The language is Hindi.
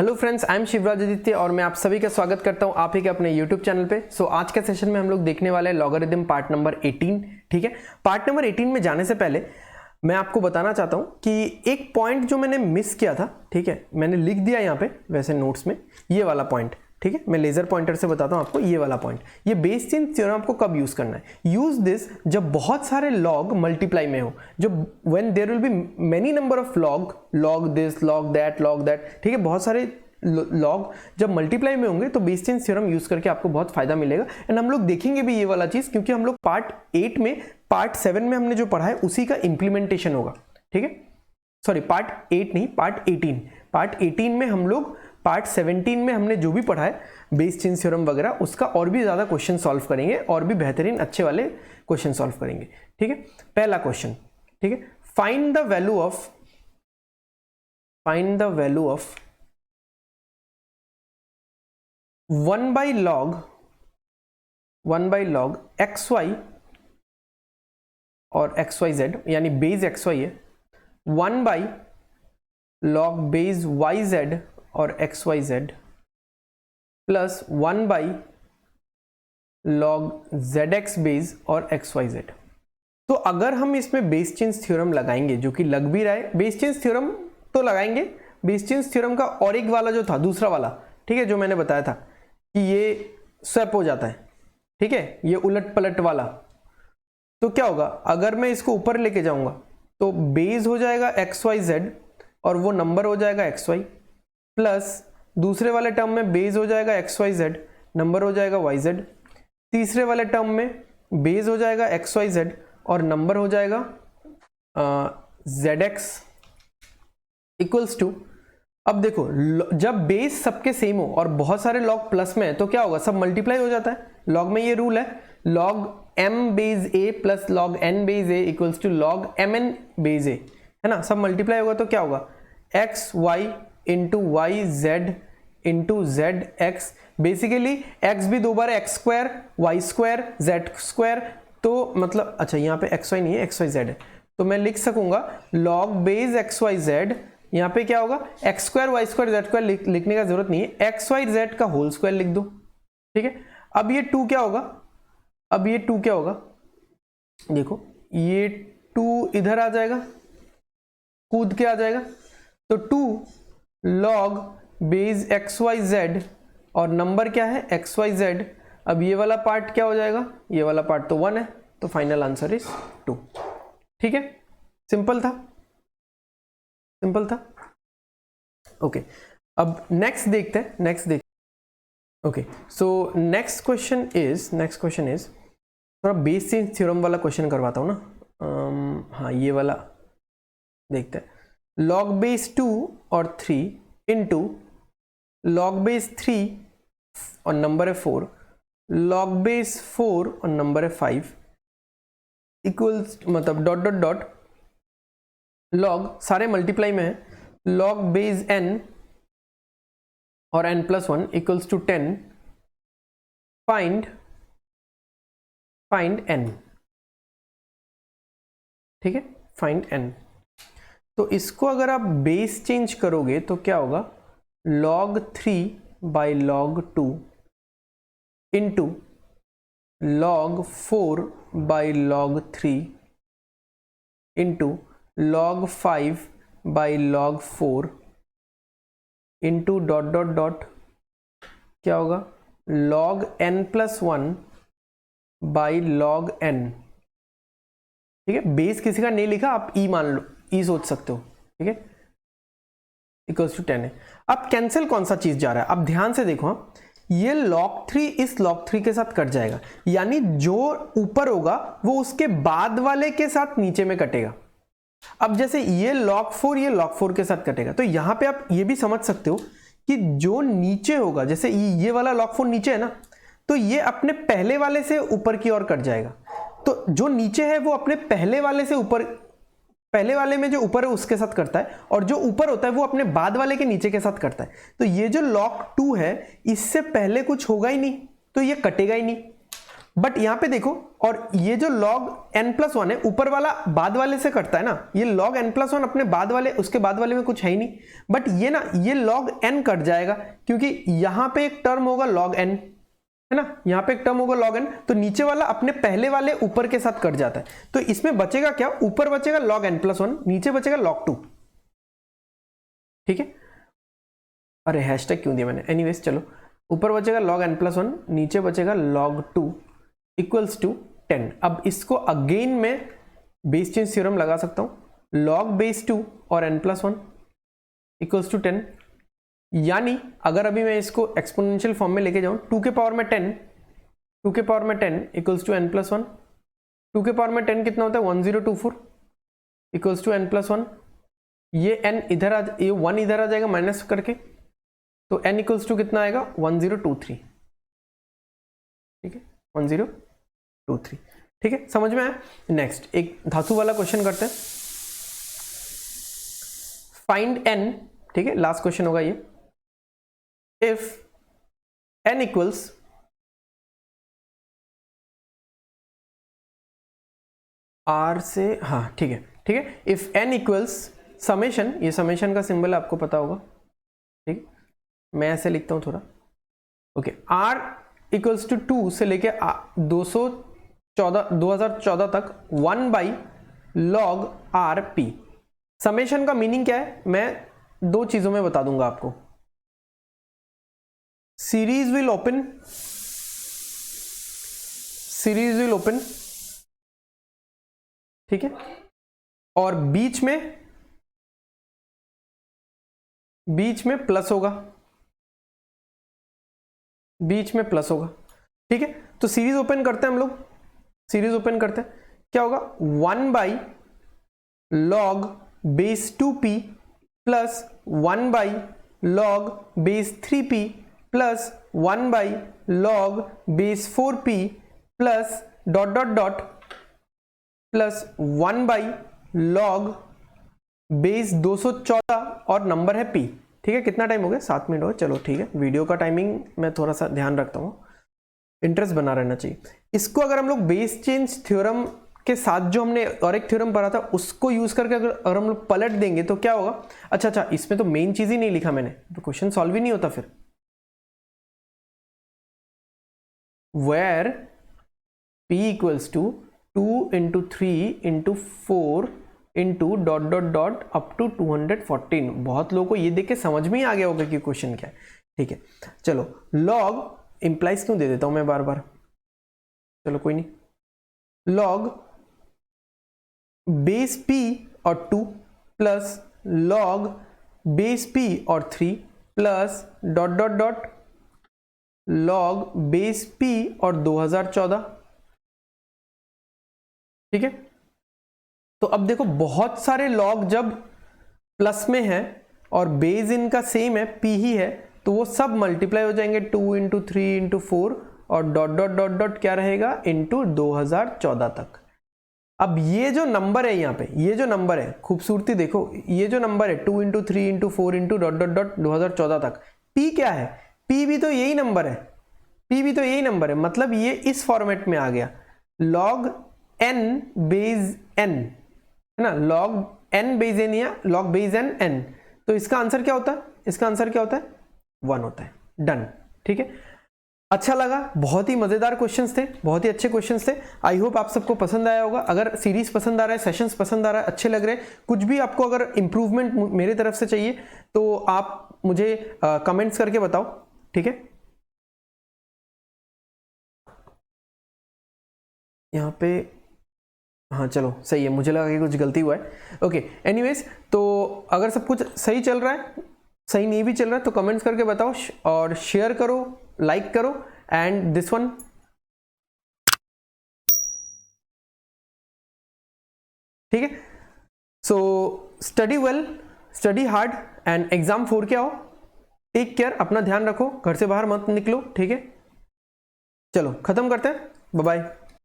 Hello friends, I am Shivraj Aditya और मैं आप सभी का स्वागत करता हूं आप ही के अपने यूट्यूब चैनल पे। सो आज के सेशन में हम लोग देखने वाले हैं लॉगरिथम पार्ट नंबर 18। ठीक है, पार्ट नंबर 18 में जाने से पहले मैं आपको बताना चाहता हूं कि एक पॉइंट जो मैंने मिस किया था, ठीक है, मैंने लिख दिया यहाँ पे वैसे नोट्स में, ये वाला पॉइंट। ठीक है, मैं लेजर पॉइंटर से बताता हूँ आपको ये वाला पॉइंट। ये बेस चेन थ्योरम आपको कब यूज करना है? यूज दिस जब बहुत सारे लॉग मल्टीप्लाई में हो, जो when there will be many number of log this, log that, ठीक है, बहुत सारे लॉग जब मल्टीप्लाई में होंगे तो बेस चेन थ्योरम यूज करके आपको बहुत फायदा मिलेगा। एंड हम लोग देखेंगे भी ये वाला चीज, क्योंकि हम लोग पार्ट 8 में, पार्ट 7 में हमने जो पढ़ा है उसी का इंप्लीमेंटेशन होगा। ठीक है, सॉरी पार्ट 8 नहीं, पार्ट 18। पार्ट 18 में हम लोग पार्ट 17 में हमने जो भी पढ़ा है बेस चेन थ्योरम वगैरह, उसका और भी ज्यादा क्वेश्चन सॉल्व करेंगे और भी बेहतरीन अच्छे वाले क्वेश्चन सॉल्व करेंगे। ठीक है, पहला क्वेश्चन, ठीक है, find the value of 1 by log xy और xyz, यानी बेस xy है, 1 by log बेस yz और xyz plus 1 by log zx base और xyz। तो अगर हम इसमें बेस चेन थ्योरम लगाएंगे, जो कि लग भी रहा है, बेस चेन थ्योरम तो लगाएंगे, बेस चेन थ्योरम का और एक वाला जो था, दूसरा वाला, ठीक है, जो मैंने बताया था कि ये स्वैप हो जाता है, ठीक है, ये उलट पलट वाला। तो क्या होगा, अगर मैं इसको ऊपर लेके जाऊंगा तो बेस हो जाएगा xyz और वो नंबर हो जाएगा xy, प्लस दूसरे वाले टर्म में बेस हो जाएगा xyz, नंबर हो जाएगा yz, तीसरे वाले टर्म में बेस हो जाएगा xyz और नंबर हो जाएगा zx इक्वल्स टू। अब देखो, जब बेस सबके सेम हो और बहुत सारे लॉग प्लस में है तो क्या होगा, सब मल्टीप्लाई हो जाता है। लॉग में ये रूल है, log m base a plus log n base a equals to log mn base a, है ना, सब मल्टीप्लाई होगा तो क्या होगा, x y into Y Z into Z X. Basically x भी दो बार x square, y square, z square, तो मतलब अच्छा यहाँ पे xy नहीं है, xyz है, तो मैं लिख सकूंगा लॉग बेस xyz, यहाँ पे क्या होगा, X square Y square Z square लिखने का जरूरत नहीं है, एक्स वाई जेड का होल स्क्वायर लिख दो। ठीक है, अब ये 2 क्या होगा, अब ये 2 क्या होगा, देखो ये 2 इधर आ जाएगा, कूद के आ जाएगा, तो 2 log base X Y Z और नंबर क्या है एक्स वाई जेड। अब ये वाला पार्ट क्या हो जाएगा, ये वाला पार्ट तो 1 है, तो फाइनल आंसर इज 2। ठीक है, सिंपल था, सिंपल था। ओके, अब नेक्स्ट देखते हैं, okay, so next question is थोड़ा बेस चेन थ्योरम वाला क्वेश्चन करवाता हूँ ना। हाँ, ये वाला देखते हैं, लॉग बेस 2 और 3 इंटू लॉग बेस 3 और नंबर है 4, लॉग बेस 4 और नंबर है 5 इक्वल्स, मतलब डॉट डॉट डॉट, लॉग सारे मल्टीप्लाई में है, लॉग बेस n और n plus 1 equals to 10, find n। ठीक है, फाइंड n। तो इसको अगर आप बेस चेंज करोगे तो क्या होगा, log 3 by log 2 into log 4 by log 3 into log 5 by log 4 into dot dot dot, क्या होगा, log n plus 1 by log n। ठीक है, बेस किसी का नहीं लिखा, आप ई मान लो, ई सोच सकते हो। ठीक है, इक्वल्स टू 10 है। अब कैंसिल कौन सा चीज जा रहा है, अब ध्यान से देखो, ये log 3 इस log 3 के साथ कट जाएगा, यानी जो ऊपर होगा वो उसके बाद वाले के साथ नीचे में कटेगा। अब जैसे ये log 4 ये log 4 के साथ कटेगा, तो यहां पे आप ये भी समझ सकते हो कि जो नीचे होगा, जैसे ये वाला log 4 नीचे है ना, तो ये अपने पहले वाले से ऊपर की ओर कट जाएगा। तो जो नीचे है वो अपने पहले वाले से ऊपर, पहले वाले में जो ऊपर है उसके साथ करता है, और जो ऊपर होता है वो अपने बाद वाले के नीचे के साथ करता है। तो ये जो log 2 है, इससे पहले कुछ होगा ही नहीं, तो ये कटेगा ही नहीं। बट यहां पे देखो, और ये जो log n+1 है ऊपर वाला बाद वाले से कटता है ना, ये log n+1 अपने बाद वाले उसके बाद वाले में कुछ है ही नहीं, बट ये ना ये log n कट जाएगा क्योंकि यहां पे एक टर्म होगा log n, है ना, यहां पे एक टर्म होगा log n, तो नीचे वाला अपने पहले वाले ऊपर के साथ कट जाता है, तो इसमें बचेगा क्या, ऊपर बचेगा log n+1, नीचे बचेगा log 2। ठीक है, अरे हैशटैग क्यों दिया मैंने, एनीवेज चलो, ऊपर बचेगा log n+1, नीचे बचेगा log 2 इक्वल्स टू 10। अब इसको अगेन मैं बेस चेंज थ्योरम लगा सकता हूं, log बेस 2 और n+1 इक्वल्स टू 10, यानी अगर अभी मैं इसको एक्सपोनेंशियल फॉर्म में लेके जाऊं, 2 के पावर में 10 इक्वल्स टू n+1, 2 के पावर में 10 कितना होता है 1024 इक्वल्स टू n+1, ये n इधर ये 1 इधर आ जाएगा माइनस करके, तो n इक्वल्स टू कितना आएगा 1023। ठीक है 1023। ठीक है, समझ में आया। नेक्स्ट एक धातु वाला क्वेश्चन करते हैं, फाइंड n। ठीक है, लास्ट क्वेश्चन होगा ये, इफ n इक्वल्स r से, हाँ ठीक है, इफ n इक्वल्स समेशन, ये समेशन का सिंबल आपको पता होगा, ठीक, मैं ऐसे लिखता हूं थोड़ा, ओके, r इक्वल्स टू 2 से लेके 2014 तक 1/log rp। समेशन का मीनिंग क्या है, मैं दो चीजों में बता दूंगा आपको, सीरीज विल ओपन, ठीक है, और बीच में प्लस होगा, ठीक है। तो सीरीज ओपन करते हैं हम लोग, सीरीज ओपन करते हैं, क्या होगा 1/log base 2p plus 1/log base 3p plus 1/log base 4p plus dot dot dot plus 1/log base 214 और नंबर है p। ठीक है, कितना टाइम हो गया, 7 मिनट हो गए, चलो ठीक है, वीडियो का टाइमिंग मैं थोड़ा सा ध्यान रखता हूँ, इंटरेस्ट बना रहना चाहिए। इसको अगर हम लोग बेस चेंज थ्योरम के साथ जो हमने और एक थ्योरम पढ़ा था उसको यूज करके अगर हम लोग पलट देंगे तो क्या होगा, अच्छा इसमें तो मेन चीज ही नहीं लिखा मैंने, तो क्वेश्चन सॉल्व ही नहीं होता फिर। Where p equals to 2 × 3 × 4 into dot dot dot up to 214। बहुत लोगों को ये देख के समझ में ही आ गया होगा कि क्वेश्चन क्या है। ठीक है, चलो log इंप्लाइज क्यों दे देता हूं मैं बार बार, चलो कोई नहीं, log बेस p और 2 प्लस log बेस p और 3 plus dot dot dot log base p और 2014। ठीक है, तो अब देखो बहुत सारे log जब प्लस में है और बेस इनका सेम है p ही है, तो वो सब मल्टीप्लाई हो जाएंगे 2 × 3 × 4 और डॉट डॉट डॉट डॉट क्या रहेगा इंटू 2014 तक। अब ये जो नंबर है यहाँ पे, ये जो नंबर है, खूबसूरती देखो, ये जो नंबर है 2 × 3 × 4 इंटू डॉट डॉट डॉट 2014 तक, p क्या है, p भी तो यही नंबर है, p भी तो यही नंबर है, मतलब ये इस फॉर्मेट में आ गया log n बेस n, है ना, log n बेस n या log बेस n n, तो इसका आंसर क्या होता है, इसका आंसर क्या होता है 1 होता है। डन। ठीक है, अच्छा लगा, बहुत ही मजेदार क्वेश्चंस थे, बहुत ही अच्छे क्वेश्चंस थे। आई होप आप सबको पसंद आया होगा। अगर सीरीज पसंद आ रहा है, सेशंस पसंद आ रहा है, अच्छे लग रहे हैं, कुछ भी आपको अगर इंप्रूवमेंट मेरे तरफ से चाहिए तो आप मुझे कमेंट्स करके बताओ। ठीक है, यहाँ पे हाँ चलो सही है, मुझे लगा कि कुछ गलती हुआ है। ओके, एनीवेज, तो अगर सब कुछ सही चल रहा है, सही नहीं भी चल रहा है तो कमेंट्स करके बताओ और शेयर करो, लाइक करो, एंड दिस वन ठीक है। So study well, study hard and exam 4 के आओ। टेक केयर, अपना ध्यान रखो, घर से बाहर मत निकलो। ठीक है, चलो खत्म करते हैं, बाय बाय।